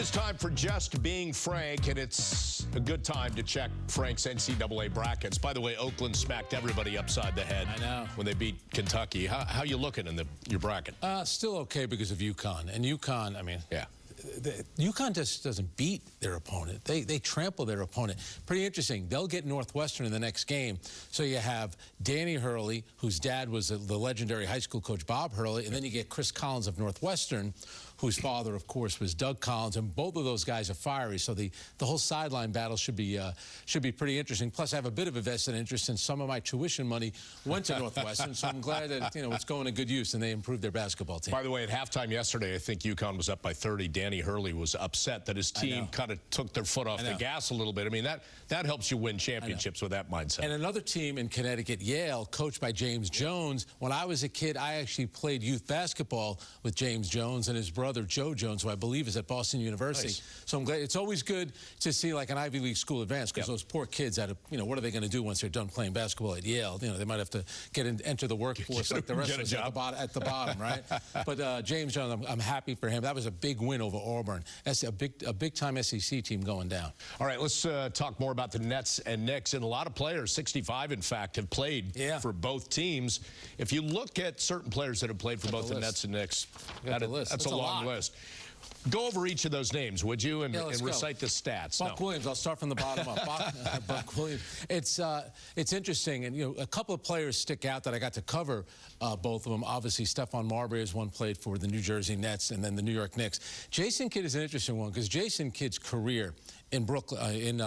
is time for Just Being Frank, and it's a good time to check Frank's NCAA brackets. By the way, Oakland smacked everybody upside the head. I know. When they beat Kentucky. How you looking in your bracket? Still okay because of UConn. And UConn, I mean, yeah. UConn just doesn't beat their opponent. They trample their opponent. Pretty interesting. They'll get Northwestern in the next game. So you have Danny Hurley, whose dad was the legendary high school coach Bob Hurley, and then you get Chris Collins of Northwestern, whose father, of course, was Doug Collins, and both of those guys are fiery. So the whole sideline battle should be pretty interesting. Plus, I have a bit of a vested interest in some of my tuition money went to Northwestern, so I'm glad that it's going to good use and they improved their basketball team. By the way, at halftime yesterday, I think UConn was up by 30. Danny Hurley was upset that his team kind of took their foot off the gas a little bit. I mean, that helps you win championships with that mindset. And another team in Connecticut, Yale, coached by James Jones. When I was a kid, I actually played youth basketball with James Jones and his brother Joe Jones, who I believe is at Boston University. Nice. So I'm glad. It's always good to see like an Ivy League school advance, because those poor kids, what are they going to do once they're done playing basketball at Yale? They might have to enter the workforce like the rest of us at the bottom, right? But James Jones, I'm happy for him. That was a big win over Auburn. That's a big-time SEC team going down. All right, let's talk more about the Nets and Knicks. And a lot of players, 65 in fact, have played for both teams. If you look at certain players that have played for both the Nets and Knicks, that's a long list. Go over each of those names, would you, and recite the stats. Buck Williams, I'll start from the bottom up. Buck Williams. It's interesting, and a couple of players stick out that I got to cover both of them. Obviously, Stephon Marbury is one, played for the New Jersey Nets and then the New York Knicks. Jason Kidd is an interesting one because Jason Kidd's career in Brooklyn,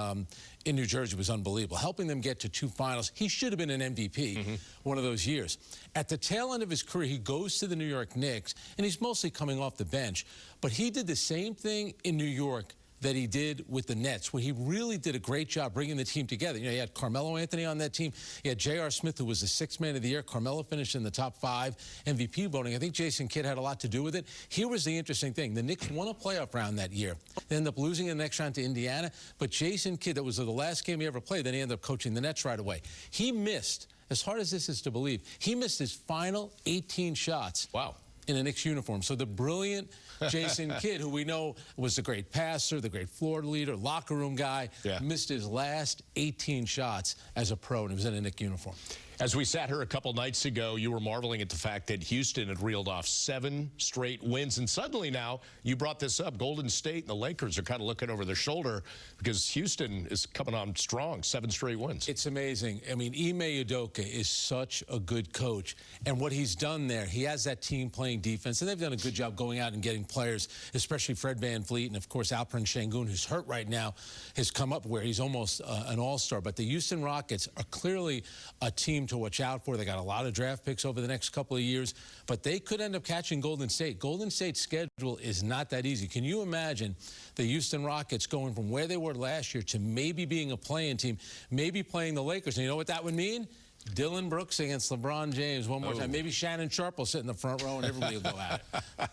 in New Jersey was unbelievable, helping them get to 2 finals. He should have been an MVP one of those years. At the tail end of his career, he goes to the New York Knicks, and he's mostly coming off the bench. But he did the same thing in New York that he did with the Nets, where he really did a great job bringing the team together. He had Carmelo Anthony on that team. He had J.R. Smith, who was the 6th man of the year. Carmelo finished in the top 5 MVP voting. I think Jason Kidd had a lot to do with it. Here was the interesting thing. The Knicks won a playoff round that year. They ended up losing in the next round to Indiana. But Jason Kidd, that was the last game he ever played, then he ended up coaching the Nets right away. He missed, as hard as this is to believe, he missed his final 18 shots. Wow. In a Knicks uniform. So the brilliant Jason Kidd, who we know was the great passer, the great floor leader, locker room guy, missed his last 18 shots as a pro, and he was in a Knicks uniform. As we sat here a couple nights ago, you were marveling at the fact that Houston had reeled off 7 straight wins. And suddenly now, you brought this up, Golden State and the Lakers are kind of looking over their shoulder because Houston is coming on strong, 7 straight wins. It's amazing. I mean, Ime Udoka is such a good coach. And what he's done there, he has that team playing defense. And they've done a good job going out and getting players, especially Fred VanVleet and, of course, Alperen Şengün, who's hurt right now, has come up where he's almost an all-star. But the Houston Rockets are clearly a team to watch out for. They got a lot of draft picks over the next couple of years, but they could end up catching Golden State. Golden State's schedule is not that easy. Can you imagine the Houston Rockets going from where they were last year to maybe being a play-in team, maybe playing the Lakers? And you know what that would mean? Dylan Brooks against LeBron James one more time. Maybe Shannon Sharp will sit in the front row and everybody will go at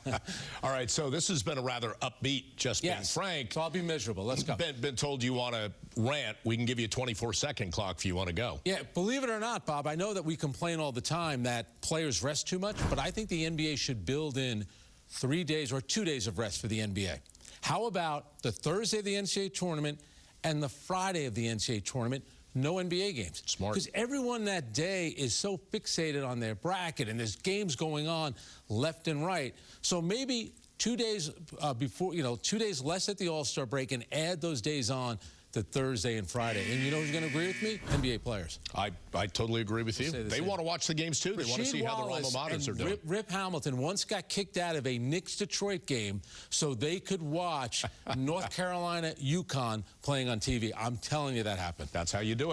it. All right, so this has been a rather upbeat Just Being Frank. So I'll be miserable. Let's go. Been told you want to rant. We can give you a 24-second clock if you want to go. Yeah, believe it or not, Bob, I know that we complain all the time that players rest too much, but I think the NBA should build in 3 days or 2 days of rest for the NBA. How about the Thursday of the NCAA tournament and the Friday of the NCAA tournament? No NBA games. Smart. Because everyone that day is so fixated on their bracket, and there's games going on left and right. So maybe 2 days before, 2 days less at the All-Star break, and add those days on to Thursday and Friday. And you know who's going to agree with me? NBA players. I totally agree with you. They want to watch the games, too. They want to see how their alma maters are doing. Rip Hamilton once got kicked out of a Knicks-Detroit game so they could watch North Carolina, UConn playing on TV. I'm telling you that happened. That's how you do it.